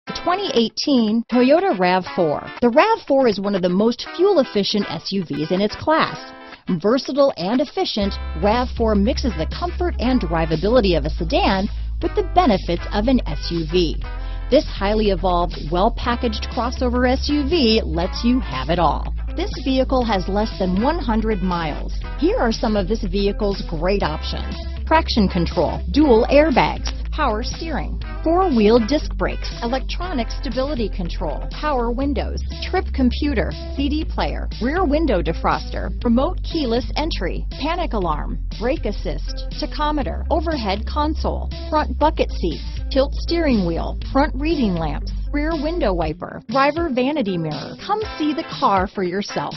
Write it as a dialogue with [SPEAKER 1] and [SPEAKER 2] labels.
[SPEAKER 1] The 2018 Toyota RAV4. The RAV4 is one of the most fuel-efficient SUVs in its class. Versatile and efficient, RAV4 mixes the comfort and drivability of a sedan with the benefits of an SUV. This highly evolved, well-packaged crossover SUV lets you have it all. This vehicle has less than 100 miles. Here are some of this vehicle's great options: traction control, dual airbags, power steering, four-wheel disc brakes, electronic stability control, power windows, trip computer, CD player, rear window defroster, remote keyless entry, panic alarm, brake assist, tachometer, overhead console, front bucket seats, tilt steering wheel, front reading lamps, rear window wiper, driver vanity mirror. Come see the car for yourself.